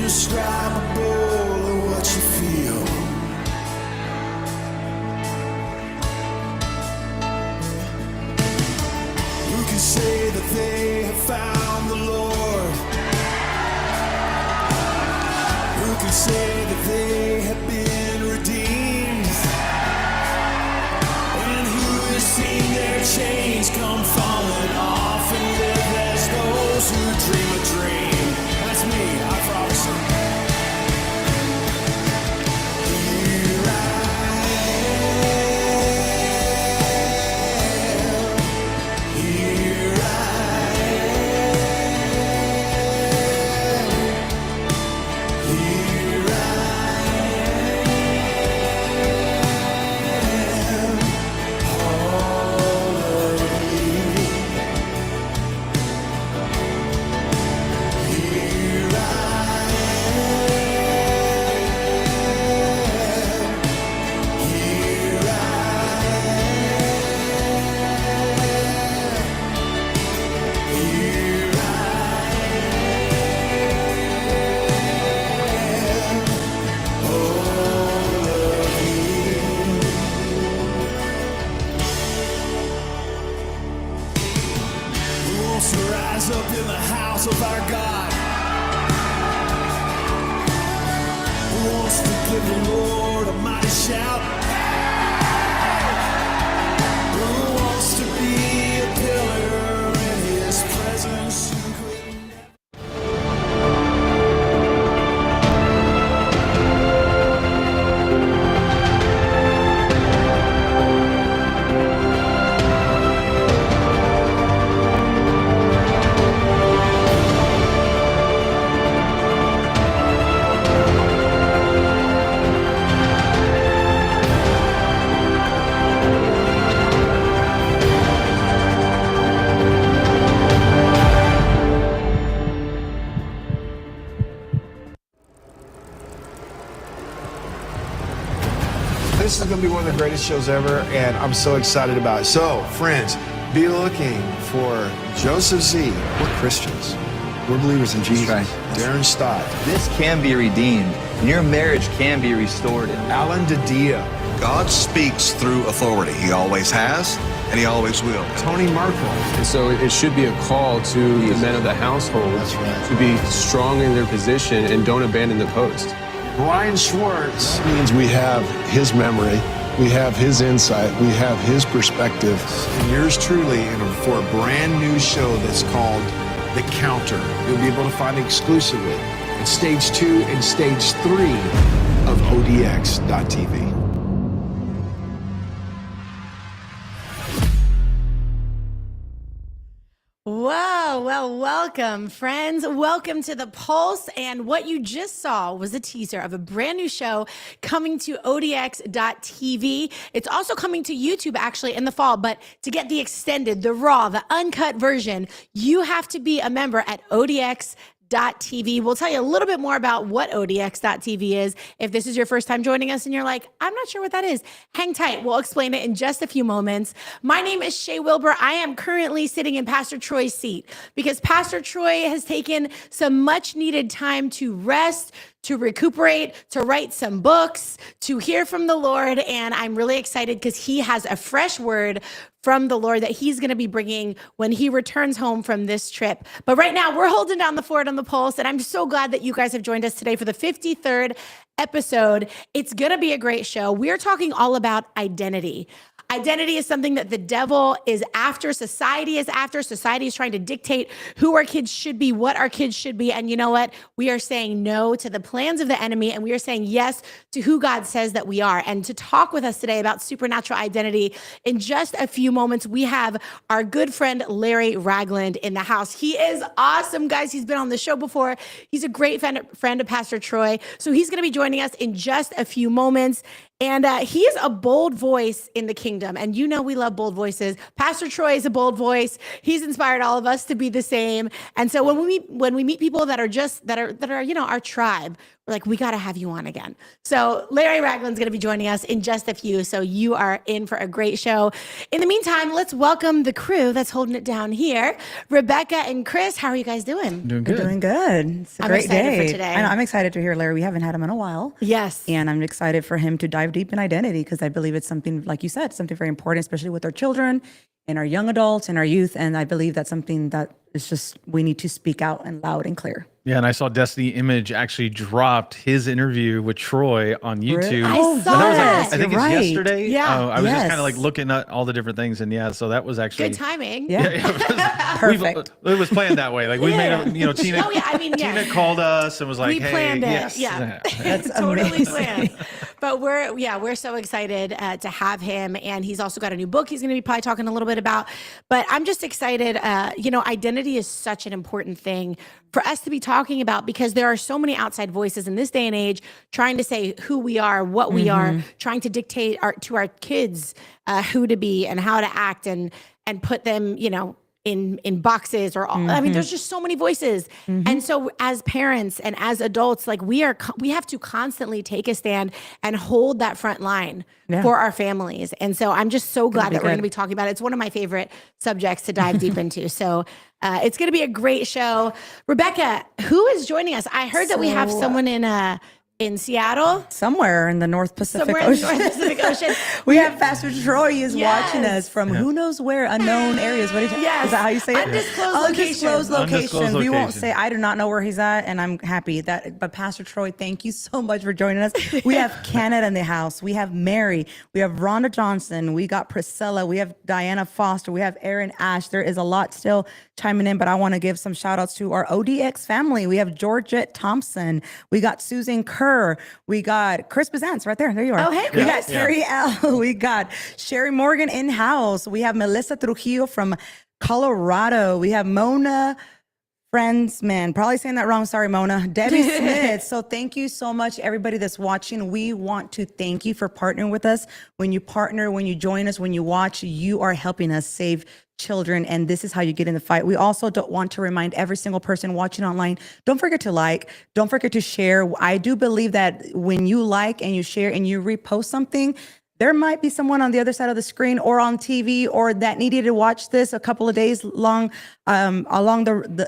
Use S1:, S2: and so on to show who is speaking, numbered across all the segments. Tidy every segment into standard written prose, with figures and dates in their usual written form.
S1: indescribable what you feel. Who can say that they have found the Lord? Who can say that they have been redeemed? And who has seen their chains come falling off and live as those who dream a dream? That's me, I promise you. Here I am. Here I am. Here I am. All of me. Here I am. Here I am. Here I am. All of me. Who wants to rise up in the house of our God? Who wants to give the Lord a mighty shout? Who wants to be a pillar in His presence and quit?
S2: This is going to be one of the greatest shows ever, and I'm so excited about it. So, friends, be looking for Joseph Z. We're Christians. We're believers in Jesus.
S3: right.
S2: Darren Stott.
S3: This can be redeemed. Your marriage can be restored.
S2: Alan DiDio.
S4: God speaks through authority. He always has, and He always will.
S2: Tony Markle.
S5: And so it should be a call to the men of the household
S2: That's right.
S5: to be strong in their position and don't abandon the post.
S2: Brian Schwartz.
S6: Means we have his memory, we have his insight, we have his perspective.
S2: And yours truly for a brand new show that's called The Counter. You'll be able to find exclusively at Stage 2 and Stage 3 of ODX.TV.
S7: Wow, well, welcome, friends. Welcome to The Pulse. And what you just saw was a teaser of a brand new show coming to ODX.TV. It's also coming to YouTube actually in the fall. But to get the extended, the raw, the uncut version, you have to be a member at ODX.TV. We'll tell you a little bit more about what ODX.TV is. If this is your first time joining us and you're like, I'm not sure what that is, hang tight. We'll explain it in just a few moments. My name is Shay Wilbur. I am currently sitting in Pastor Troy's seat because Pastor Troy has taken some much needed time to rest, to recuperate, to write some books, to hear from the Lord. And I'm really excited because he has a fresh word from the Lord that he's going to be bringing when he returns home from this trip. But right now, we're holding down the fort on The Pulse, and I'm so glad that you guys have joined us today for the 53rd episode. It's going to be a great show. We're talking all about identity. Identity is something that the devil is after, society is after. Society is trying to dictate who our kids should be, what our kids should be. And you know what? We are saying no to the plans of the enemy, and we are saying yes to who God says that we are. And to talk with us today about supernatural identity, in just a few moments, we have our good friend Larry Ragland in the house. He is awesome, guys. He's been on the show before. He's a great friend of Pastor Troy. So he's going to be joining us in just a few moments. And he is a bold voice in the kingdom. And you know we love bold voices. Pastor Troy is a bold voice. He's inspired all of us to be the same. And so when we meet people that are our tribe, we're like, we got to have you on again. So Larry Ragland's going to be joining us in just a few. So you are in for a great show. In the meantime, let's welcome the crew that's holding it down here. Rebecca and Chris, how are you guys doing?
S5: Doing
S8: We're
S5: good.
S8: doing good. It's a
S7: I'm
S8: great
S7: excited
S8: day.
S7: for today.
S8: I know, I'm excited to hear Larry. We haven't had him in a while.
S7: Yes.
S8: And I'm excited for him to dive deep in identity because I believe it's something, like you said, something very important, especially with our children and our young adults and our youth. And I believe that's something that is just, we need to speak out and loud and clear.
S9: Yeah, and I saw Destiny Image actually dropped his interview with Troy on YouTube.
S7: I
S8: Oh,
S7: saw
S9: That was
S7: that.
S9: I think
S8: You're
S9: it's
S8: right.
S9: yesterday.
S7: Yeah.
S9: I was just
S8: Yes.
S9: kind of like looking at all the different things, and yeah, so that was actually
S7: Good timing.
S8: Yeah. Perfect.
S9: It was planned that way. Like we made a, Tina.
S7: Oh, yeah. I mean, yeah.
S9: Tina called us and was like,
S7: We
S9: "Hey,
S7: planned it.
S9: yes,
S7: Yeah.
S8: That's
S7: totally
S8: amazing.
S7: planned. But we're so excited to have him. And he's also got a new book he's going to be probably talking a little bit about. But I'm just excited. Identity is such an important thing for us to be talking about because there are so many outside voices in this day and age trying to say who we are, what we are, trying to dictate to our kids who to be and how to act and put them, in boxes or all. I mean, there's just so many voices. And so as parents and as adults, like we have to constantly take a stand and hold that front line for our families. And so I'm just so glad that we're going to be talking about it. It's one of my favorite subjects to dive deep into. So it's going to be a great show. Rebecca, who is joining us? I heard that we have someone in Seattle.
S8: Somewhere in the North Pacific
S7: Somewhere in the
S8: Ocean.
S7: North Pacific Ocean.
S8: We have Pastor Troy is
S7: Yes.
S8: watching us from who knows where, unknown areas. What do you
S7: Yes.
S8: Is that how you say it?
S7: Undisclosed
S8: Undisclosed
S7: location.
S8: locations. We won't
S9: location.
S8: say, I do not know where he's at, and I'm happy that. But Pastor Troy, thank you so much for joining us. We have Canada in the house. We have Mary. We have Rhonda Johnson. We got Priscilla. We have Diana Foster. We have Aaron Ash. There is a lot still chiming in, but I want to give some shout outs to our ODX family. We have Georgette Thompson. We got Susan Kerr. We got Chris Bazance right there. There you are.
S7: Oh, hey,
S8: We got
S7: Chris.
S8: Terry L. We got Sherry Morgan in house. We have Melissa Trujillo from Colorado. We have Mona Friendsman. Probably saying that wrong. Sorry, Mona. Debbie Smith. So thank you so much, everybody that's watching. We want to thank you for partnering with us. When you partner, when you join us, when you watch, you are helping us save children, and this is how you get in the fight. We also don't want to remind every single person watching online, don't forget to like, don't forget to share. I do believe that when you like and you share and you repost something, there might be someone on the other side of the screen or on TV or that needed to watch this a couple of days long along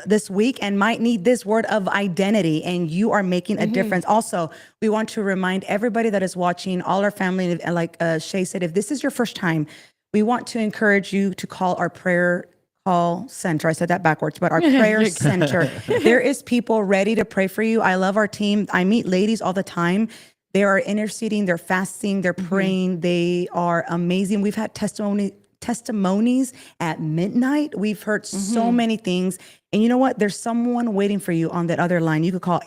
S8: this week and might need this word of identity, and you are making a difference. Also, we want to remind everybody that is watching, all our family, and like Shay said, if this is your first time, we want to encourage you to call our prayer call center. I said that backwards, but our prayer center. There is people ready to pray for you. I love our team. I meet ladies all the time. They are interceding, they're fasting, they're praying. They are amazing. We've had testimonies at midnight. We've heard so many things. And you know what? There's someone waiting for you on that other line. You could call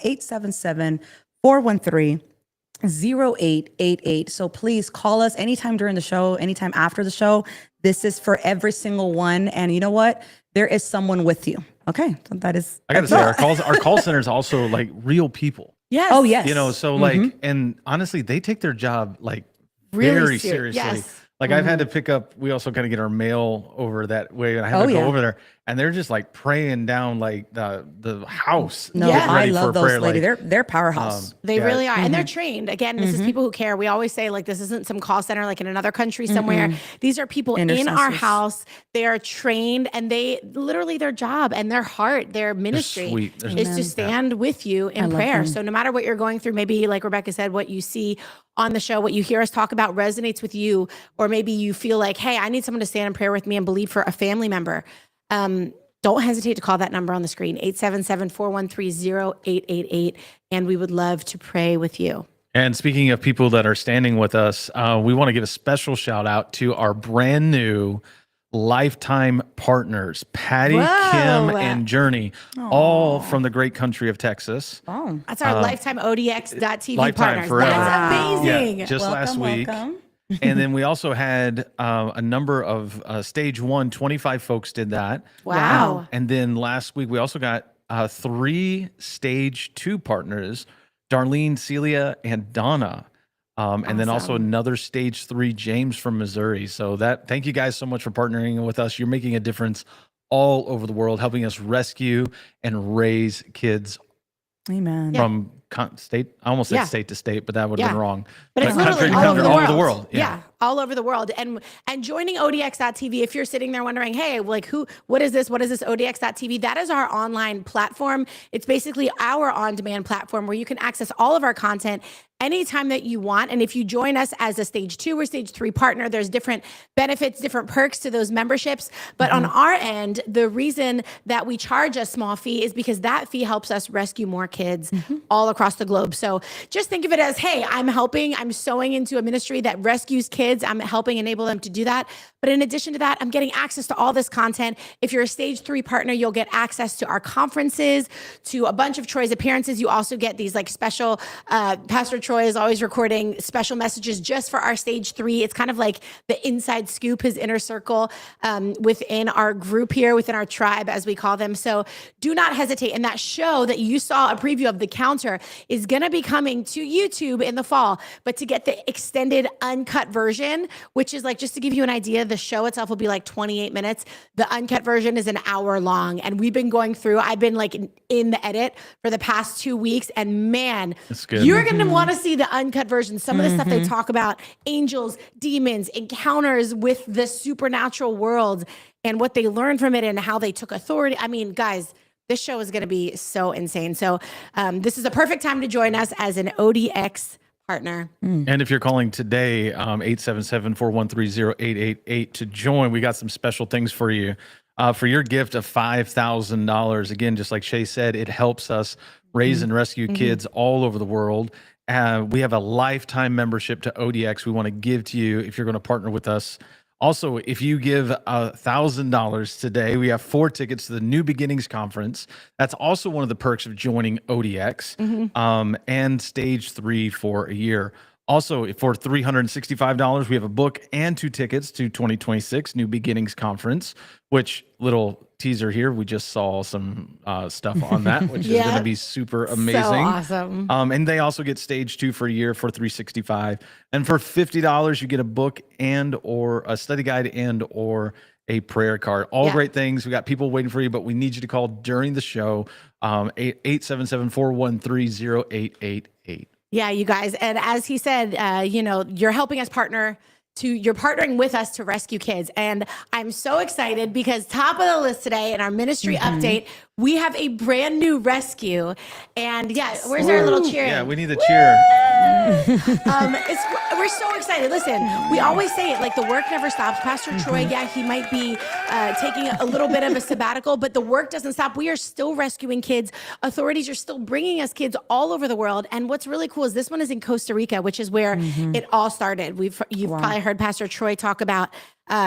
S8: 877-413-0888. So please call us anytime during the show, anytime after the show. This is for every single one. And you know what? There is someone with you. Okay. So that is.
S9: I got to say, our call center is also like real people.
S7: Yes.
S8: Oh, yes.
S9: So like, and honestly, they take their job like
S7: Really
S9: very
S7: serious.
S9: seriously.
S7: Yes.
S9: Like I've had to pick up, we also kind of get our mail over that way, and I have
S8: Oh,
S9: to go
S8: yeah.
S9: over there, and they're just like praying down like the house.
S8: No,
S7: Yeah.
S8: I
S9: ready for
S8: love those
S9: prayer,
S8: ladies.
S9: like,
S8: They're powerhouse.
S7: They
S9: Yeah.
S7: really are. And they're trained. Again, this is people who care. We always say, like, this isn't some call center like in another country somewhere. These are people in our
S8: Intercessors.
S7: house. They are trained, and they literally, their job and their heart, their ministry
S9: sweet. They're
S7: is to stand with you in
S8: love
S7: prayer.
S8: them.
S7: So no matter what you're going through, maybe like Rebecca said, what you see on the show, what you hear us talk about resonates with you, or maybe you feel like, hey, I need someone to stand in prayer with me and believe for a family member. Don't hesitate to call that number on the screen, 877-413-0888, and we would love to pray with you.
S9: And speaking of people that are standing with us, we want to give a special shout out to our brand new lifetime partners, Patty,
S7: Whoa.
S9: Kim, and Journey, all from the great country of Texas.
S8: Oh.
S7: That's our lifetime ODX.TV
S9: Lifetime
S7: partners.
S9: forever.
S7: That's amazing.
S9: Yeah, just last week.
S8: Welcome.
S9: And then we also had a number of stage 1, 25 folks did that.
S7: Wow.
S9: And then last week we also got 3 stage 2 partners, Darlene, Celia, and Donna. And then also another stage 3, James from Missouri. So thank you guys so much for partnering with us. You're making a difference all over the world, helping us rescue and raise kids
S8: Amen.
S9: from state. I almost said state to state, but that would have been wrong.
S7: But it's
S9: country
S7: literally
S9: to
S7: all
S9: country,
S7: over
S9: all over the world.
S7: Yeah, all over the world. And joining ODX.TV, if you're sitting there wondering, hey, like what is this? What is this ODX.TV? That is our online platform. It's basically our on-demand platform where you can access all of our content anytime that you want. And if you join us as a stage 2 or stage 3 partner, there's different benefits, different perks to those memberships. But on our end, the reason that we charge a small fee is because that fee helps us rescue more kids all across the globe. So just think of it as, hey, I'm sowing into a ministry that rescues kids. I'm helping enable them to do that. But in addition to that, I'm getting access to all this content. If you're a stage 3 partner, you'll get access to our conferences, to a bunch of Troy's appearances. You also get these like special, Pastor Troy is always recording special messages just for our stage 3. It's kind of like the inside scoop, his inner circle within our group here, within our tribe, as we call them. So do not hesitate. And that show that you saw a preview of, The Counter, is going to be coming to YouTube in the fall. But to get the extended uncut version, which is like, just to give you an idea, the show itself will be like 28 minutes. The uncut version is an hour long. And we've been going through, I've been like in the edit for the past 2 weeks. And man, you're going to want to see the uncut version. Some of the stuff they talk about, angels, demons, encounters with the supernatural world and what they learned from it and how they took authority. I mean, guys, this show is going to be so insane. So this is a perfect time to join us as an ODX partner.
S9: And if you're calling today, 877-413-0888 to join, we got some special things for you. For your gift of $5,000, again, just like Shay said, it helps us raise and rescue kids all over the world. We have a lifetime membership to ODX we want to give to you if you're going to partner with us. Also, if you give $1,000 today, we have 4 tickets to the New Beginnings Conference. That's also one of the perks of joining ODX, and stage 3 for a year. Also, for $365, we have a book and 2 tickets to 2026 New Beginnings Conference, which, little teaser here, we just saw some stuff on that, which is going to be super amazing. So
S7: awesome.
S9: And they also get stage 2 for a year for $365. And for $50, you get a book and or a study guide and or a prayer card. All great things. We got people waiting for you, but we need you to call during the show, 877-413-0888.
S7: Yeah, you guys. And as he said, you're helping us you're partnering with us to rescue kids. And I'm so excited because top of the list today in our ministry update, we have a brand new rescue. And where's our little cheer?
S9: Yeah, we need the cheer.
S7: We're so excited. Listen, we always say it, like the work never stops. Pastor Troy, he might be taking a little bit of a sabbatical, but the work doesn't stop. We are still rescuing kids. Authorities are still bringing us kids all over the world. And what's really cool is this one is in Costa Rica, which is where it all started. You've probably heard Pastor Troy talk about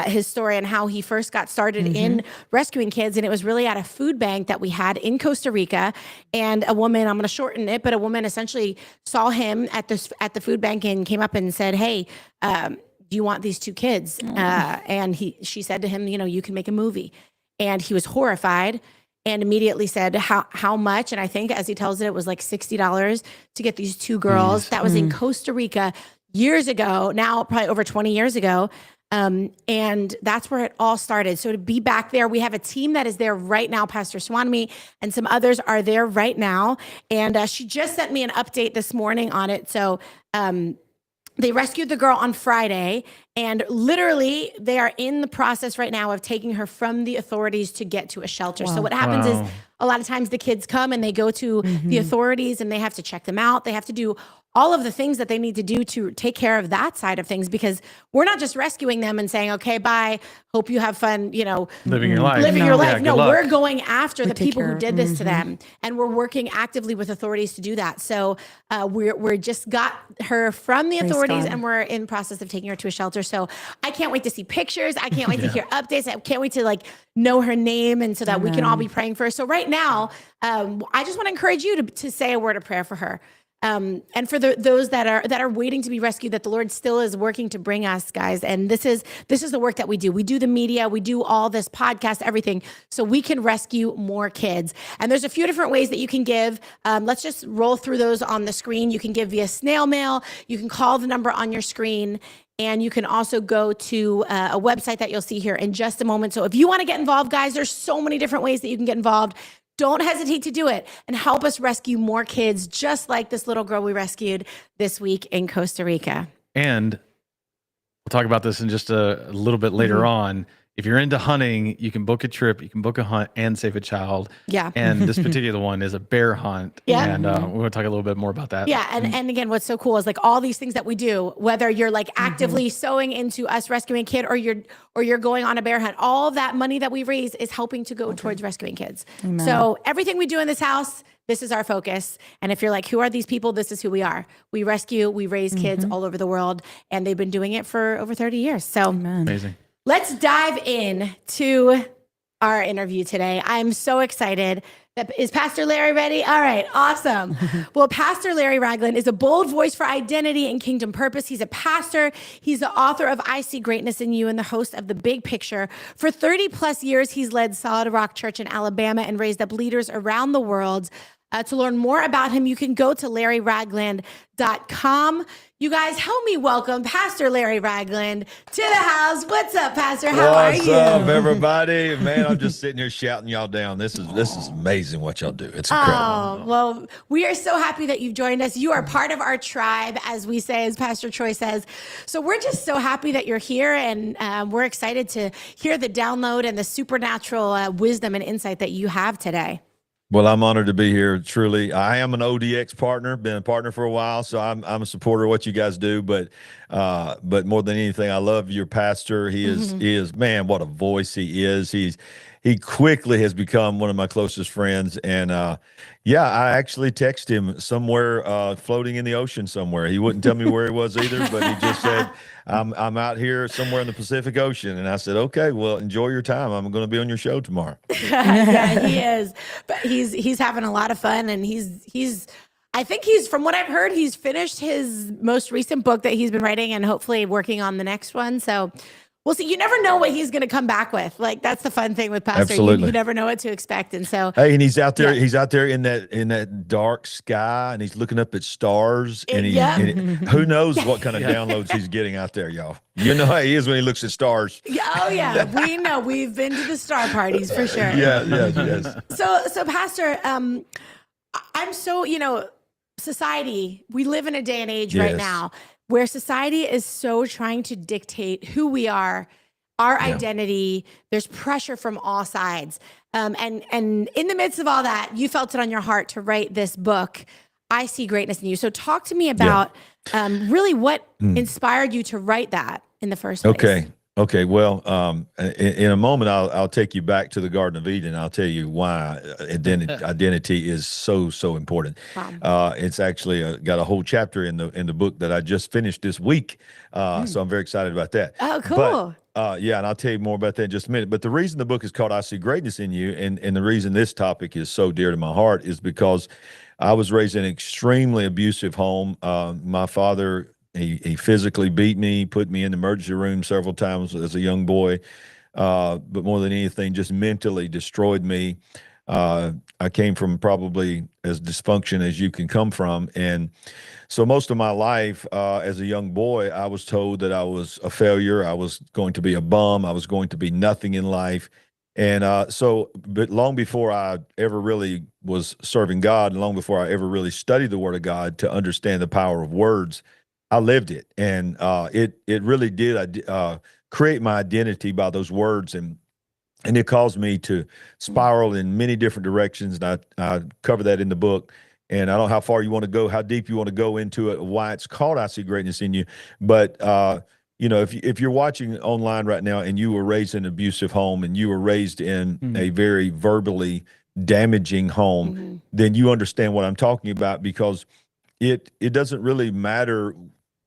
S7: his story and how he first got started in rescuing kids. And it was really at a food bank that we had in Costa Rica. And a woman, I'm going to shorten it, but a woman essentially saw him at the food bank and came up and said, hey, do you want these 2 kids? And she said to him, you can make a movie. And he was horrified and immediately said, how much? And I think, as he tells it, it was like $60 to get these 2 girls. That was in Costa Rica years ago, now probably over 20 years ago. And that's where it all started. So to be back there, we have a team that is there right now. Pastor Swanmi and some others are there right now. And she just sent me an update this morning on it. So they rescued the girl on Friday, and literally they are in the process right now of taking her from the authorities to get to a shelter. So what happens is a lot of times the kids come and they go to the authorities and they have to check them out. They have to do all of the things that they need to do to take care of that side of things, because we're not just rescuing them and saying, okay, bye, hope you have fun,
S9: living your life.
S7: No, we're going after the people who did this to them, and we're working actively with authorities to do that. So we're just got her from the authorities and we're in process of taking her to a shelter. So I can't wait to see pictures. I can't wait to hear updates. I can't wait to know her name, and so that we can all be praying for her. So right now, I just want to encourage you to say a word of prayer for her. And for those that are waiting to be rescued, that the Lord still is working to bring us, guys. And this is the work that we do. We do the media, we do all this podcast, everything, so we can rescue more kids. And there's a few different ways that you can give. Let's just roll through those on the screen. You can give via snail mail. You can call the number on your screen. And you can also go to a website that you'll see here in just a moment. So if you want to get involved, guys, there's so many different ways that you can get involved. Don't hesitate to do it and help us rescue more kids just like this little girl we rescued this week in Costa Rica.
S9: And we'll talk about this in just a little bit later on. If you're into hunting, you can book a trip, you can book a hunt and save a child.
S7: Yeah.
S9: And this particular one is a bear hunt.
S7: Yeah.
S9: And we're going to talk a little bit more about that.
S7: Yeah. And again, what's so cool is like all these things that we do, whether you're like actively sewing into us rescuing a kid or you're going on a bear hunt, all that money that we raise is helping to go towards rescuing kids. Amen. So everything we do in this house, this is our focus. And if you're like, who are these people? This is who we are. We rescue, we raise kids all over the world, and they've been doing it for over 30 years. So
S9: amazing.
S7: Let's dive in to our interview today. I'm so excited. Is Pastor Larry ready? All right, awesome. Well, Pastor Larry Ragland is a bold voice for identity and kingdom purpose. He's a pastor. He's the author of I See Greatness in You and the host of The Big Picture. For 30 plus years, he's led Solid Rock Church in Alabama and raised up leaders around the world. To learn more about him, you can go to LarryRagland.com. You guys, help me welcome Pastor Larry Ragland to the house. What's up, Pastor? How are you?
S10: What's up, everybody? Man, I'm just sitting here shouting y'all down. This is amazing what y'all do. It's incredible.
S7: Oh, well, we are so happy that you've joined us. You are part of our tribe, as we say, as Pastor Troy says. So we're just so happy that you're here, and we're excited to hear the download and the supernatural wisdom and insight that you have today.
S10: Well, I'm honored to be here. Truly, I am an ODX partner. Been a partner for a while, so I'm a supporter of what you guys do. But more than anything, I love your pastor. He is man, what a voice he is. He quickly has become one of my closest friends. And yeah, I actually texted him somewhere floating in the ocean somewhere. He wouldn't tell me where he was either, but he just said, I'm out here somewhere in the Pacific Ocean. And I said, okay, well, enjoy your time. I'm going to be on your show tomorrow.
S7: Yeah, he is. But he's having a lot of fun, and I think from what I've heard, he's finished his most recent book that he's been writing and hopefully working on the next one. So we'll see. You never know what he's going to come back with. Like, that's the fun thing with Pastor.
S10: Absolutely.
S7: You never know what to expect. And so,
S10: hey, and he's out there. Yeah. He's out there in that dark sky, and he's looking up at stars. And who knows what kind of downloads he's getting out there, y'all. You know how he is when he looks at stars.
S7: Oh yeah, we know. We've been to the star parties for sure.
S10: Yes.
S7: So Pastor, I'm so society. We live in a day and age right now where society is so trying to dictate who we are, our identity. There's pressure from all sides. And in the midst of all that, you felt it on your heart to write this book, I See Greatness in You. So talk to me about really what inspired you to write that in the first place.
S10: Okay. Well, in a moment, I'll take you back to the Garden of Eden. I'll tell you why identity is so important. Wow. It's actually got a whole chapter in the book that I just finished this week. So I'm very excited about that.
S7: Oh, cool.
S10: But, and I'll tell you more about that in just a minute. But the reason the book is called I See Greatness in You, and the reason this topic is so dear to my heart is because I was raised in an extremely abusive home. My father, he physically beat me, put me in the emergency room several times as a young boy. But more than anything, just mentally destroyed me. I came from probably as dysfunction as you can come from. And so most of my life as a young boy, I was told that I was a failure. I was going to be a bum. I was going to be nothing in life. And but long before I ever really was serving God, and long before I ever really studied the Word of God to understand the power of words, I lived it. And it really did create my identity by those words. And it caused me to spiral in many different directions. And I cover that in the book. And I don't know how far you want to go, how deep you want to go into it, why it's called I See Greatness in You. But if you're watching online right now and you were raised in an abusive home and you were raised in a very verbally damaging home, then you understand what I'm talking about, because it doesn't really matter,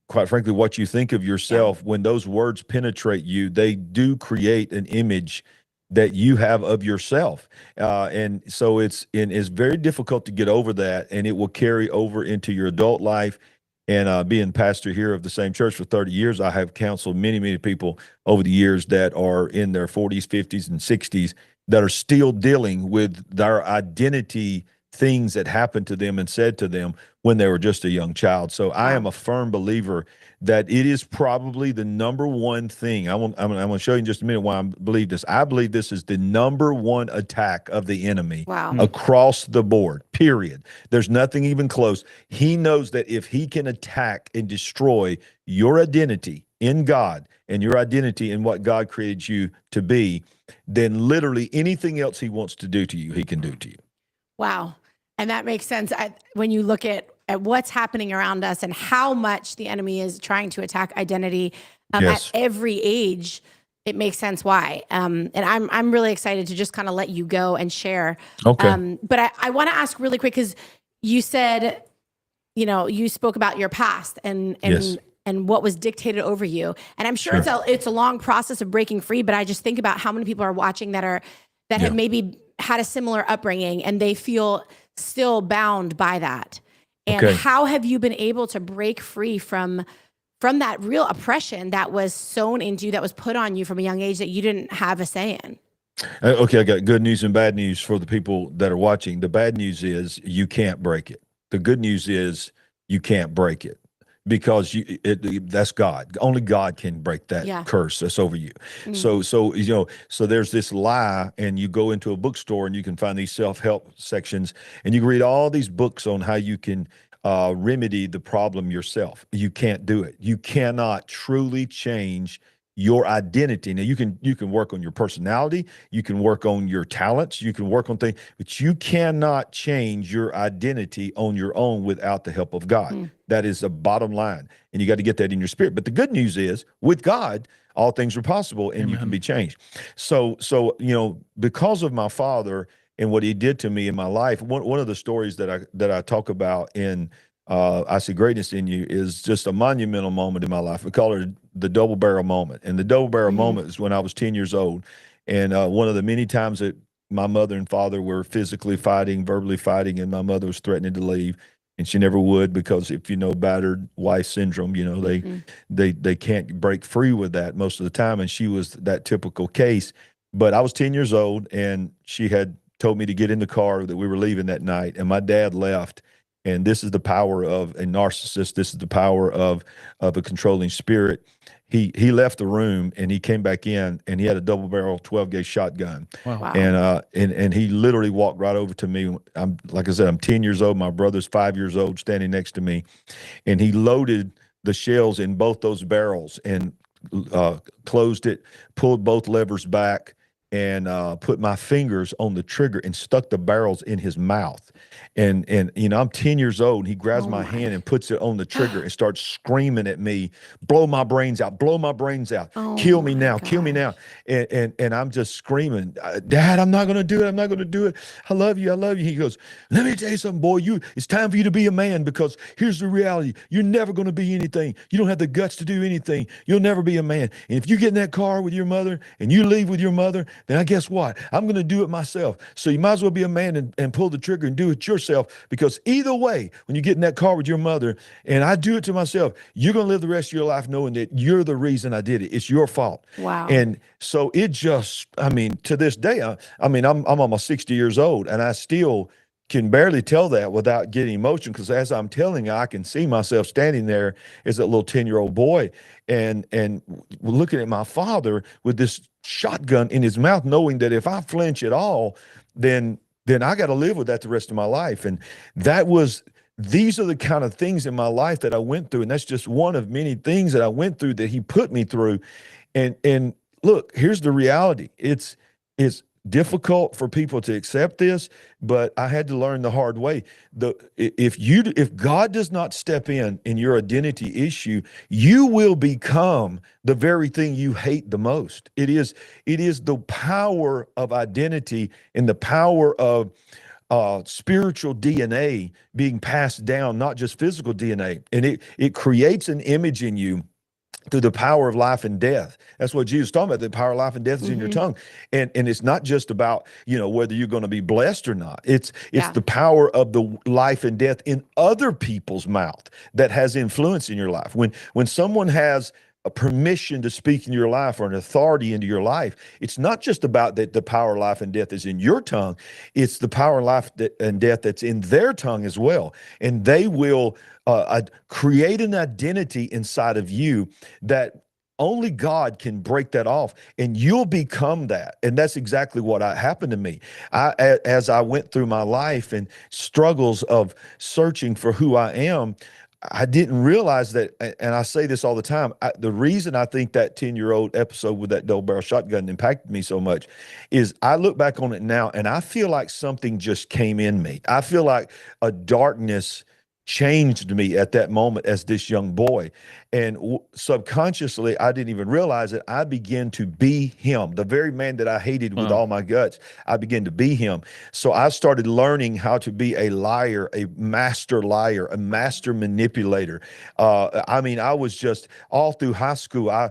S10: quite frankly, what you think of yourself. When those words penetrate you, they do create an image that you have of yourself. And so it's very difficult to get over that, and it will carry over into your adult life. And being pastor here of the same church for 30 years, I have counseled many people over the years that are in their 40s, 50s, and 60s that are still dealing with their identity things that happened to them and said to them when they were just a young child. So I am a firm believer that it is probably the number one thing. I'm going to show you in just a minute why I believe this. I believe this is the number one attack of the enemy across the board, period. There's nothing even close. He knows that if he can attack and destroy your identity in God and your identity in what God created you to be, then literally anything else he wants to do to you, he can do to you.
S7: Wow. And that makes sense when you look at what's happening around us and how much the enemy is trying to attack identity at every age. It makes sense why. And I'm really excited to just kind of let you go and share.
S10: Okay.
S7: But I want to ask really quick, because you said, you spoke about your past and what was dictated over you. And I'm sure it's a long process of breaking free, but I just think about how many people are watching that have maybe had a similar upbringing and they feel still bound by that. And how have you been able to break free from that real oppression that was sown into you, that was put on you from a young age that you didn't have a say in?
S10: Okay, I got good news and bad news for the people that are watching. The bad news is you can't break it. The good news is you can't break it, because that's God. Only God can break that curse that's over you. So there's this lie, and you go into a bookstore and you can find these self-help sections, and you can read all these books on how you can remedy the problem yourself. You can't do it. You cannot truly change your identity. Now you can work on your personality, you can work on your talents, you can work on things, but you cannot change your identity on your own without the help of God. That is the bottom line. And you got to get that in your spirit. But the good news is, with God, all things are possible and you can be changed. So because of my father and what he did to me in my life, one of the stories that I talk about in I See Greatness in You is just a monumental moment in my life. We call it the double barrel moment. And the double barrel moment is when I was 10 years old. And one of the many times that my mother and father were physically fighting, verbally fighting, and my mother was threatening to leave. And she never would, because if you know battered wife syndrome, they can't break free with that most of the time. And she was that typical case. But I was 10 years old, and she had told me to get in the car that we were leaving that night. And my dad left. And this is the power of a narcissist. This is the power of a controlling spirit. He left the room and he came back in, and he had a double barrel 12-gauge shotgun. Wow. And he literally walked right over to me. Like I said, I'm 10 years old. My brother's 5 years old, standing next to me, and he loaded the shells in both those barrels and closed it, pulled both levers back, and put my fingers on the trigger and stuck the barrels in his mouth. And I'm 10 years old, and he grabs my hand and puts it on the trigger and starts screaming at me, blow my brains out, kill me now, kill me now. And I'm just screaming, Dad, I'm not going to do it. I'm not going to do it. I love you. He goes, let me tell you something, boy, it's time for you to be a man, because here's the reality. You're never going to be anything. You don't have the guts to do anything. You'll never be a man. And if you get in that car with your mother and you leave with your mother, then I guess what? I'm going to do it myself. So you might as well be a man and pull the trigger and do it yourself, because either way, when you get in that car with your mother and I do it to myself, you're going to live the rest of your life knowing that you're the reason I did it. It's your fault. Wow. And so it just, to this day, I'm almost 60 years old, and I still can barely tell that without getting emotional, because as I'm telling you, I can see myself standing there as that little 10-year-old boy and looking at my father with this shotgun in his mouth, knowing that if I flinch at all, then I got to live with that the rest of my life. And these are the kind of things in my life that I went through. And that's just one of many things that I went through that he put me through. And look, here's the reality. It's difficult for people to accept this, but I had to learn the hard way. If God does not step in your identity issue, you will become the very thing you hate the most. It is the power of identity and the power of spiritual DNA being passed down, not just physical DNA. And it creates an image in you through the power of life and death. That's what Jesus is talking about. The power of life and death is in your tongue. And it's not just about, whether you're going to be blessed or not. It's the power of the life and death in other people's mouth that has influence in your life. When someone has a permission to speak in your life or an authority into your life. It's not just about that the power of life and death is in your tongue. It's the power of life and death that's in their tongue as well. And they will create an identity inside of you that only God can break that off, and you'll become that. And that's exactly what happened to me. As I went through my life and struggles of searching for who I am, I didn't realize that, and I say this all the time, the reason I think that 10-year-old episode with that double barrel shotgun impacted me so much is I look back on it now and I feel like something just came in me. I feel like a darkness changed me at that moment as this young boy. And subconsciously, I didn't even realize it. I began to be him, the very man that I hated with all my guts. I began to be him. So I started learning how to be a liar, a master manipulator. I mean, I was just all through high school. I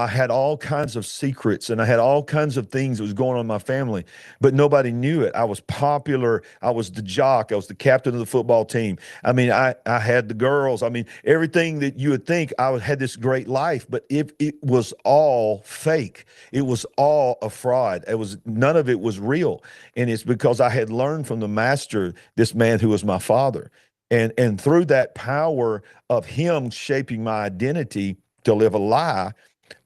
S10: had all kinds of secrets and I had all kinds of things that was going on in my family, but nobody knew it. I was popular. I was the jock. I was the captain of the football team. I mean, I had the girls. I mean, everything that you would think. I had this great life, but it was all fake. It was all a fraud. None of it was real. And it's because I had learned from the master, this man who was my father. And through that power of him shaping my identity to live a lie,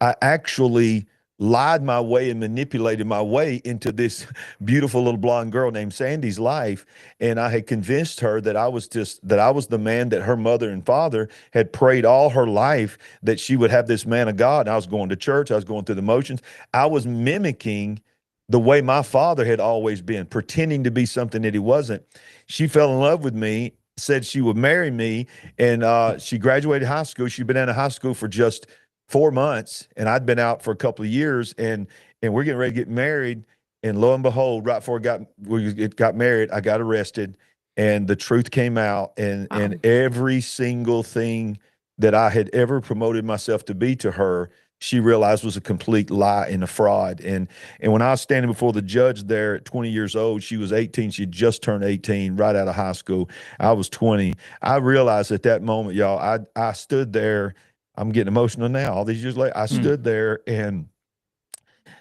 S10: I actually lied my way and manipulated my way into this beautiful little blonde girl named Sandy's life. And I had convinced her that I was the man that her mother and father had prayed all her life that she would have this man of God. And I was going to church. I was going through the motions. I was mimicking the way my father had always been, pretending to be something that he wasn't. She fell in love with me, said she would marry me. And she graduated high school. She'd been out of high school for just 4 months, and I'd been out for a couple of years, and we're getting ready to get married. And lo and behold, right before we got married, I got arrested, and the truth came out, and every single thing that I had ever promoted myself to be to her, she realized was a complete lie and a fraud. And when I was standing before the judge there at 20 years old, she was 18. She had just turned 18, right out of high school. I was 20. I realized at that moment, y'all, I stood there. I'm getting emotional now. All these years later, I stood there, and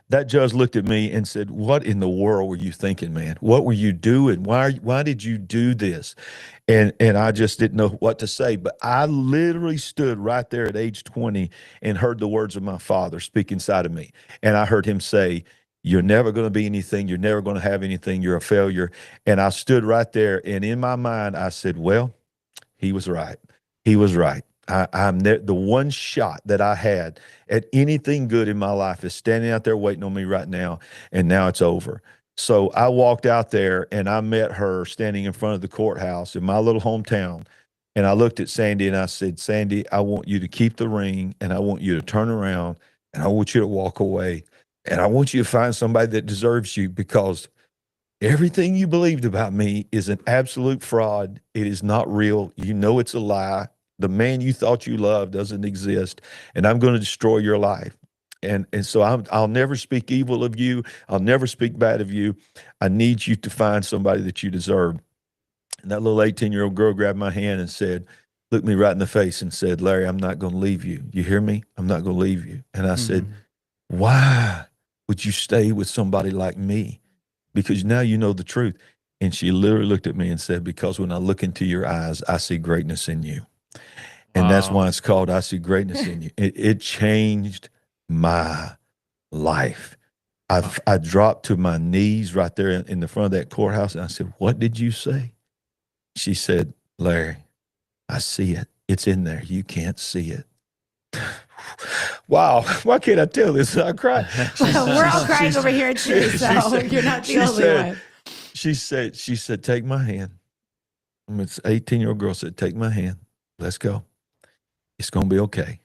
S10: that judge looked at me and said, "What in the world were you thinking, man? What were you doing? Why did you do this?" And I just didn't know what to say. But I literally stood right there at age 20 and heard the words of my father speak inside of me. And I heard him say, "You're never going to be anything. You're never going to have anything. You're a failure." And I stood right there, and in my mind, I said, well, he was right. He was right. I'm the one shot that I had at anything good in my life is standing out there waiting on me right now, and now it's over. So I walked out there, and I met her standing in front of the courthouse in my little hometown, and I looked at Sandy, and I said, "Sandy, I want you to keep the ring, and I want you to turn around, and I want you to walk away, and I want you to find somebody that deserves you, because everything you believed about me is an absolute fraud. It is not real. You know it's a lie. The man you thought you loved doesn't exist, and I'm going to destroy your life. And so I'll never speak evil of you. I'll never speak bad of you. I need you to find somebody that you deserve." And that little 18-year-old girl grabbed my hand and said, looked me right in the face and said, "Larry, I'm not going to leave you. You hear me? I'm not going to leave you." And I said, "Why would you stay with somebody like me? Because now you know the truth." And she literally looked at me and said, "Because when I look into your eyes, I see greatness in you." And that's why it's called I See Greatness in You. It changed my life. I dropped to my knees right there in the front of that courthouse, and I said, "What did you say?" She said, "Larry, I see it. It's in there. You can't see it." Wow. Why can't I tell this? I cried.
S7: We're all crying over here too, so you're not the only one.
S10: She said, "Take my hand." This 18-year-old girl said, "Take my hand. Let's go. It's going to be okay.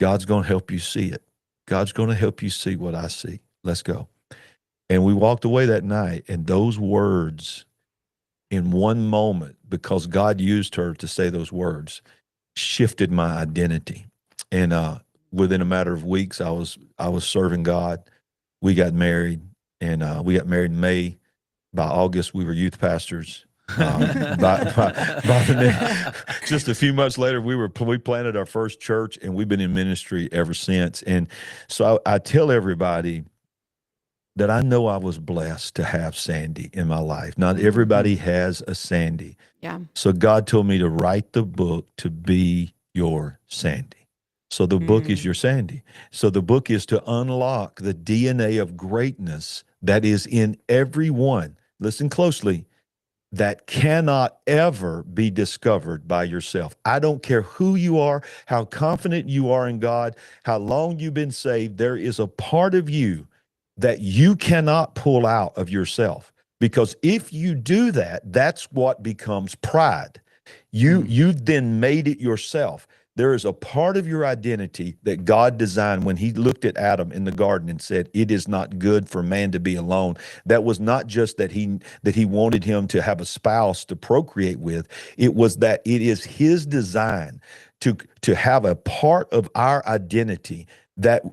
S10: God's going to help you see it. God's going to help you see what I see. Let's go." And we walked away that night, and those words in one moment, because God used her to say those words, shifted my identity. And within a matter of weeks, I was serving God. We got married, and we got married in May. By August, we were youth pastors. Just a few months later, we planted our first church, and we've been in ministry ever since. And so I tell everybody that I know I was blessed to have Sandy in my life. Not everybody has a Sandy.
S7: Yeah.
S10: So God told me to write the book to be your Sandy. So the book is your Sandy. So the book is to unlock the DNA of greatness that is in everyone. Listen closely. That cannot ever be discovered by yourself. I don't care who you are, how confident you are in God, how long you've been saved. There is a part of you that you cannot pull out of yourself, because if you do that, that's what becomes pride. You've then made it yourself. There is a part of your identity that God designed when he looked at Adam in the garden and said, it is not good for man to be alone. That was not just that he wanted him to have a spouse to procreate with. It was that it is his design to have a part of our identity that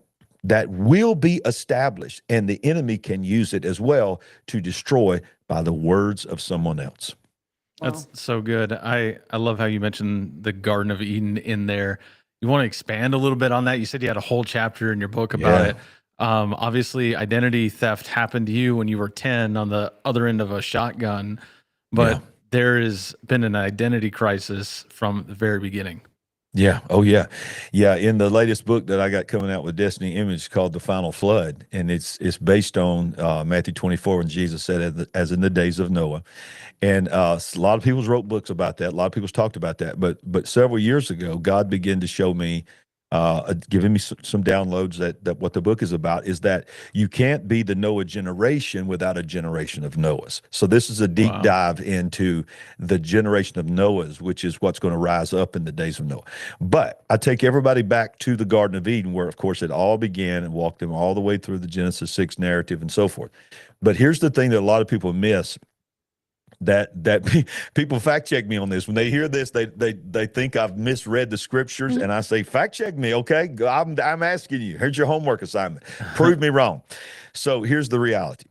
S10: will be established, and the enemy can use it as well to destroy by the words of someone else.
S9: That's so good. I love how you mentioned the Garden of Eden in there. You want to expand a little bit on that? You said you had a whole chapter in your book about it. Obviously, identity theft happened to you when you were 10 on the other end of a shotgun, but there has been an identity crisis from the very beginning.
S10: Yeah. Oh, yeah. Yeah. In the latest book that I got coming out with Destiny Image called The Final Flood, and it's based on Matthew 24 when Jesus said, as in the days of Noah. And a lot of people wrote books about that. A lot of people talked about that. But several years ago, God began to show me, giving me some downloads that what the book is about is that you can't be the Noah generation without a generation of Noahs. So this is a deep dive into the generation of Noahs, which is what's going to rise up in the days of Noah. But I take everybody back to the Garden of Eden, where, of course, it all began, and walked them all the way through the Genesis 6 narrative and so forth. But here's the thing that a lot of people miss. That people fact check me on this. When they hear this, they think I've misread the scriptures, and I say, fact check me, okay? I'm asking you. Here's your homework assignment. Prove me wrong. So here's the reality.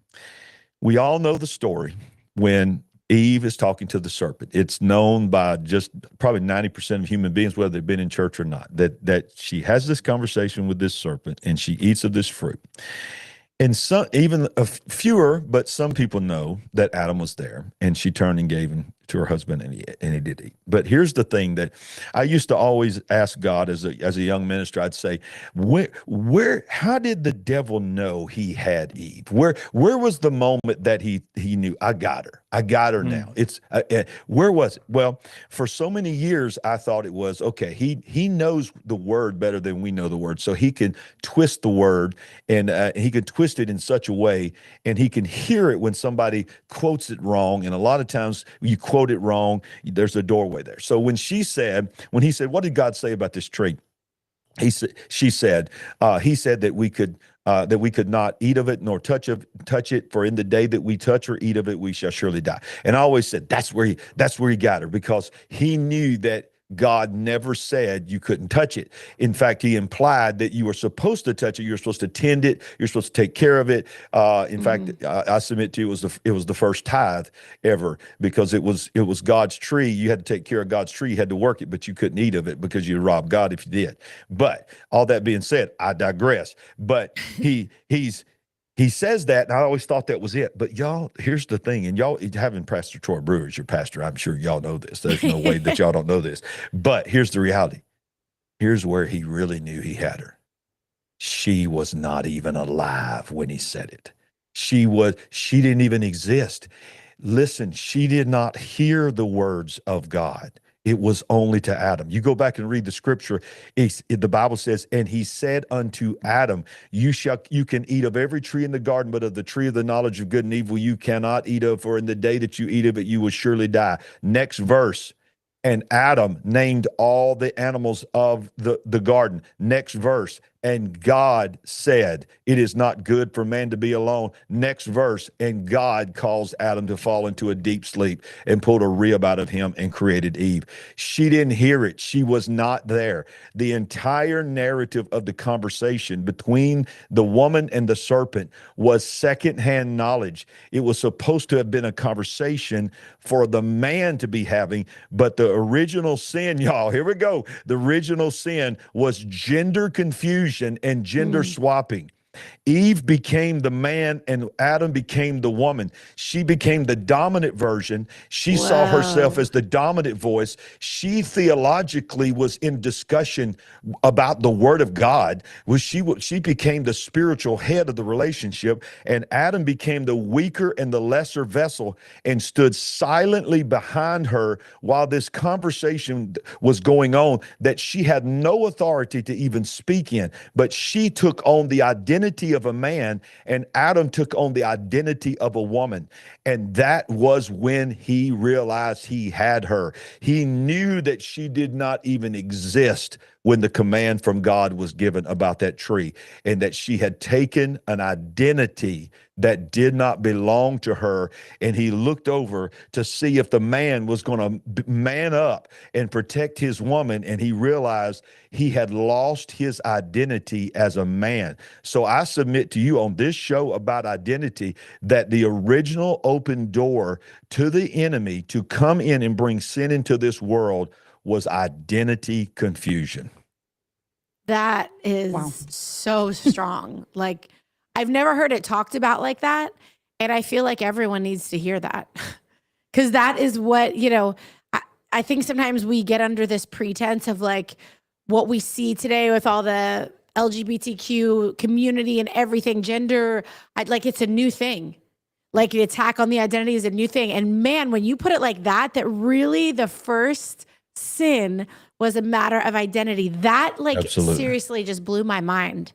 S10: We all know the story when Eve is talking to the serpent. It's known by just probably 90% of human beings, whether they've been in church or not, that she has this conversation with this serpent, and she eats of this fruit. And some, even fewer, but some people know that Adam was there, and she turned and gave him to her husband, and he did eat. But here's the thing that I used to always ask God as a young minister. I'd say, how did the devil know he had Eve? Where was the moment that he knew, I got her now? It's where was it? Well, for so many years, I thought it was, okay, he knows the word better than we know the word, so he can twist the word, and he can twist it in such a way, and he can hear it when somebody quotes it wrong. And a lot of times you quote it wrong, there's a doorway there. So when he said, what did God say about this tree? He said that we could not eat of it nor touch it, for in the day that we touch or eat of it, we shall surely die. And I always said that's where he got her, because he knew that God never said you couldn't touch it. In fact, he implied that you were supposed to touch it. You're supposed to tend it. You're supposed to take care of it. In fact, I submit to you, it was the first tithe ever, because it was God's tree. You had to take care of God's tree. You had to work it, but you couldn't eat of it because you'd rob God if you did. But all that being said, I digress. But he says that, and I always thought that was it. But y'all, here's the thing, and y'all, having Pastor Troy Brewer as your pastor, I'm sure y'all know this. There's no way that y'all don't know this. But here's the reality. Here's where he really knew he had her. She was not even alive when he said it. She didn't even exist. Listen, she did not hear the words of God. It was only to Adam. You go back and read the scripture. The Bible says, and he said unto Adam, you can eat of every tree in the garden, but of the tree of the knowledge of good and evil you cannot eat of, for in the day that you eat of it, you will surely die. Next verse. And Adam named all the animals of the garden. Next verse. And God said, it is not good for man to be alone. Next verse, and God caused Adam to fall into a deep sleep and pulled a rib out of him and created Eve. She didn't hear it. She was not there. The entire narrative of the conversation between the woman and the serpent was secondhand knowledge. It was supposed to have been a conversation for the man to be having, but the original sin, y'all, here we go. The original sin was gender confusion and gender swapping. Eve became the man and Adam became the woman. She became the dominant version. She saw herself as the dominant voice. She theologically was in discussion about the word of God. She became the spiritual head of the relationship, and Adam became the weaker and the lesser vessel and stood silently behind her while this conversation was going on that she had no authority to even speak in. But she took on the identity of a man, and Adam took on the identity of a woman. And that was when he realized he had her. He knew that she did not even exist when the command from God was given about that tree, and that she had taken an identity that did not belong to her. And he looked over to see if the man was going to man up and protect his woman. And he realized he had lost his identity as a man. So I submit to you on this show about identity that the original open door to the enemy to come in and bring sin into this world was identity confusion.
S7: That is so strong. Like, I've never heard it talked about like that. And I feel like everyone needs to hear that. Because that is what, you know, I think sometimes we get under this pretense of like what we see today with all the LGBTQ community and everything, gender, like it's a new thing. Like the attack on the identity is a new thing. And man, when you put it like that, that really the first sin was a matter of identity. That like seriously just blew my mind.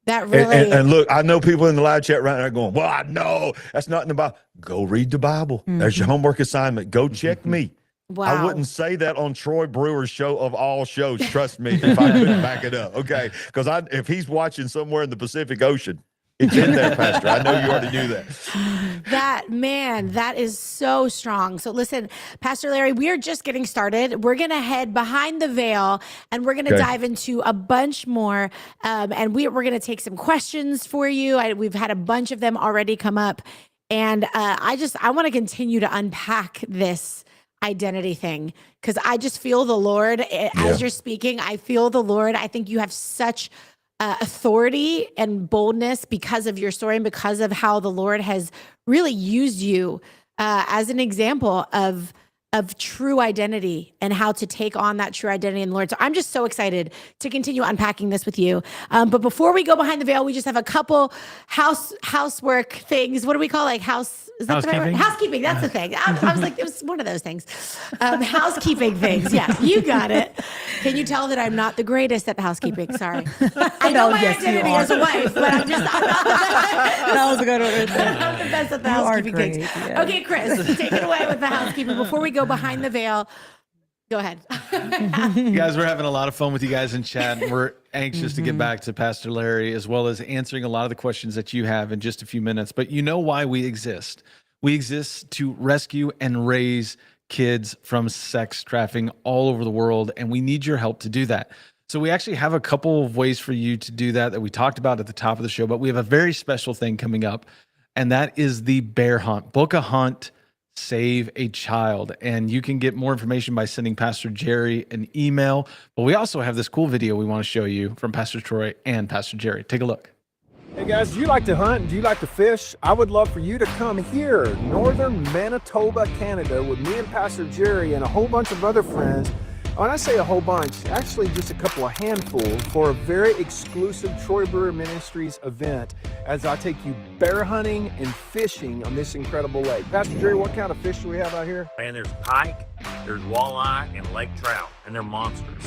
S7: That really
S10: and look, I know people in the live chat right now going, well, I know that's not in the Bible. Go read the Bible. There's your homework assignment. Go check me.
S7: Wow.
S10: I wouldn't say that on Troy Brewer's show of all shows. Trust me, if I couldn't back it up. Okay. Because if he's watching somewhere in the Pacific Ocean, it's in there, Pastor. I know you already knew that.
S7: That is so strong. So listen, Pastor Larry, we are just getting started. We're going to head behind the veil and we're going to dive into a bunch more. And we're going to take some questions for you. We've had a bunch of them already come up. And I want to continue to unpack this identity thing because I just feel the Lord as you're speaking. I feel the Lord. I think you have such authority and boldness because of your story and because of how the Lord has really used you as an example of true identity and how to take on that true identity in the Lord. So I'm just so excited to continue unpacking this with you. But before we go behind the veil, we just have a couple housework things. What do we call like is that the right word? Housekeeping. That's the thing. I was like, it was one of those things. Housekeeping things. Yeah, you got it. Can you tell that I'm not the greatest at housekeeping? Sorry. I know my identity as a wife, but I'm not
S8: that was a good one.
S7: I'm the best at the housekeeping things. Yeah. Okay, Chris, take it away with the housekeeping. Before we go behind the veil, go ahead.
S9: You guys, we're having a lot of fun with you guys in chat. We're anxious to get back to Pastor Larry, as well as answering a lot of the questions that you have in just a few minutes. But you know why we exist. We exist to rescue and raise kids from sex trafficking all over the world, and we need your help to do that. So we actually have a couple of ways for you to do that we talked about at the top of the show, but we have a very special thing coming up, and that is the bear hunt. Book a hunt, save a child. And you can get more information by sending Pastor Jerry an email. But we also have this cool video we want to show you from Pastor Troy and Pastor Jerry. Take a look.
S11: Hey guys, do you like to hunt? Do you like to fish? I would love for you to come here, northern Manitoba, Canada, with me and Pastor Jerry and a whole bunch of other friends. When I say a whole bunch, actually just a couple of handfuls for a very exclusive Troy Brewer Ministries event as I take you bear hunting and fishing on this incredible lake. Pastor Jerry, what kind of fish do we have out here?
S12: Man, there's pike, there's walleye, and lake trout, and they're monsters.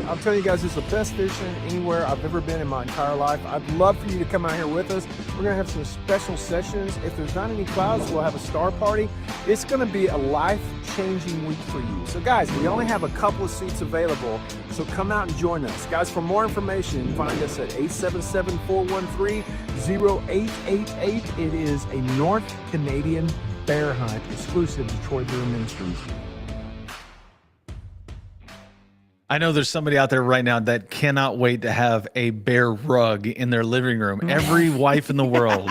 S11: I'll tell you guys, it's the best fishing anywhere I've ever been in my entire life. I'd love for you to come out here with us. We're gonna have some special sessions. If there's not any clouds, we'll have a star party. It's gonna be a life-changing week for you. So guys, we only have a couple couple of seats available. So come out and join us. Guys, for more information, find us at 877-413-0888. It is a North Canadian bear hunt exclusive to Troy Brewer Ministries.
S9: I know there's somebody out there right now that cannot wait to have a bear rug in their living room. Every wife in the world,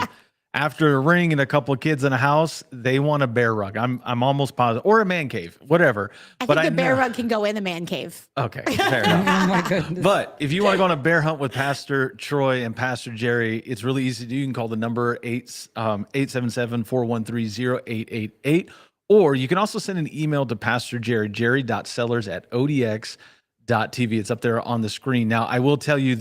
S9: after a ring and a couple of kids in a house, they want a bear rug. I'm almost positive, or a man cave, whatever.
S7: I think the bear rug can go in the man cave.
S9: Okay, fair enough.
S8: Oh my goodness.
S9: But if you want to go on a bear hunt with Pastor Troy and Pastor Jerry, it's really easy to do. You can call the number 877-413-0888, or you can also send an email to Pastor Jerry, jerry.sellers@odx.tv. It's up there on the screen. Now, I will tell you,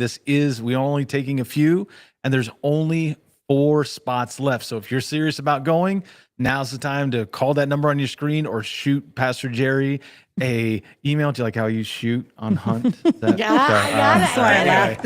S9: we're only taking a few, and there's only 4 spots left. So if you're serious about going, now's the time to call that number on your screen or shoot Pastor Jerry a email. Do you like how you shoot on hunt?
S7: Yeah, I got it.
S9: Anyway.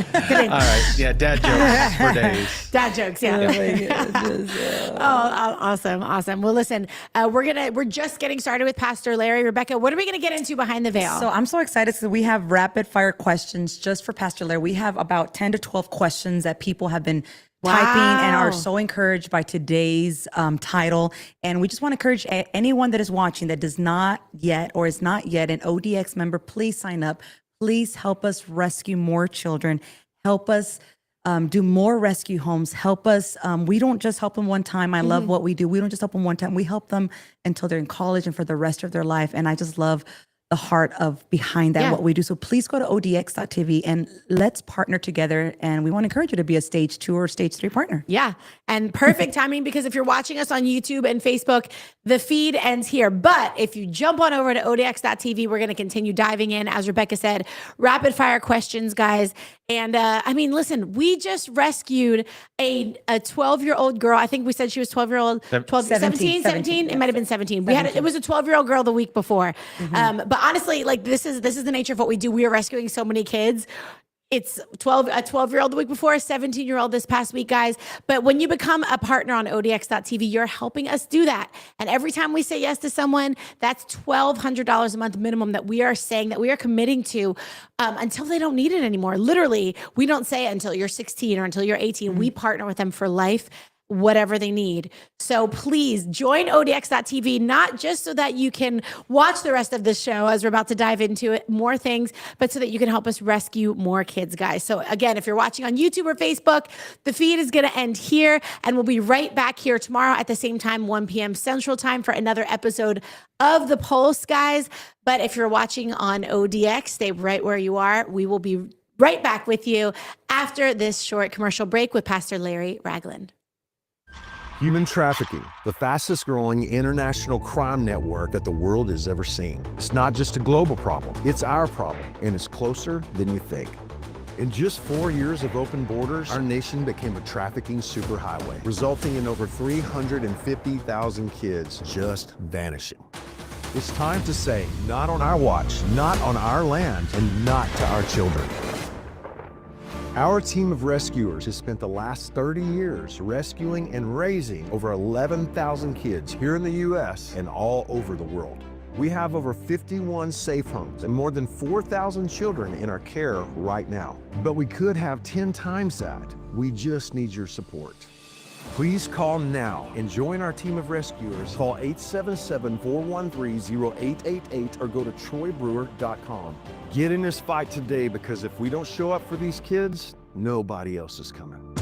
S9: All right. Yeah, dad jokes for days.
S7: Dad jokes, yeah. Oh, awesome. Well, listen, we're just getting started with Pastor Larry. Rebecca, what are we gonna get into behind the veil?
S8: So I'm so excited because we have rapid fire questions just for Pastor Larry. We have about 10 to 12 questions that people have been typing and are so encouraged by today's title. And we just want to encourage anyone that is watching that does not yet or is not yet an ODX member, please sign up. Please help us rescue more children. Help us do more rescue homes. Help us. We don't just help them one time. I love what we do. We don't just help them one time. We help them until they're in college and for the rest of their life. And I just love the heart of behind that, what we do. So please go to odx.tv and let's partner together. And we want to encourage you to be a stage 2 or stage 3 partner.
S7: Yeah. And perfect timing, because if you're watching us on YouTube and Facebook, the feed ends here. But if you jump on over to odx.tv, we're going to continue diving in, as Rebecca said, rapid fire questions, guys. And I mean, listen, we just rescued a 12-year-old girl. I think we said she was 12-year-old, 17. It might have been 17. It was a 12-year-old girl the week before. But honestly, like this is the nature of what we do. We are rescuing so many kids. It's a 12-year-old the week before, a 17-year-old this past week, guys. But when you become a partner on odx.tv, you're helping us do that. And every time we say yes to someone, that's $1,200 a month minimum that we are saying, that we are committing to until they don't need it anymore. Literally, we don't say it until you're 16 or until you're 18. We partner with them for life, whatever they need. So please join odx.tv, not just so that you can watch the rest of the show as we're about to dive into it, more things, but so that you can help us rescue more kids, guys. So again, if you're watching on YouTube or Facebook, the feed is going to end here, and we'll be right back here tomorrow at the same time, 1 p.m. Central Time, for another episode of The Pulse, guys. But if you're watching on ODX, stay right where you are. We will be right back with you after this short commercial break with Pastor Larry Ragland.
S11: Human trafficking, the fastest growing international crime network that the world has ever seen. It's not just a global problem, it's our problem, and it's closer than you think. In just 4 years of open borders, our nation became a trafficking superhighway, resulting in over 350,000 kids just vanishing. It's time to say, not on our watch, not on our land, and not to our children. Our team of rescuers has spent the last 30 years rescuing and raising over 11,000 kids here in the U.S. and all over the world. We have over 51 safe homes and more than 4,000 children in our care right now. But we could have 10 times that. We just need your support. Please call now and join our team of rescuers. Call 877-413-0888 or go to troybrewer.com. Get in this fight today, because if we don't show up for these kids, nobody else is coming.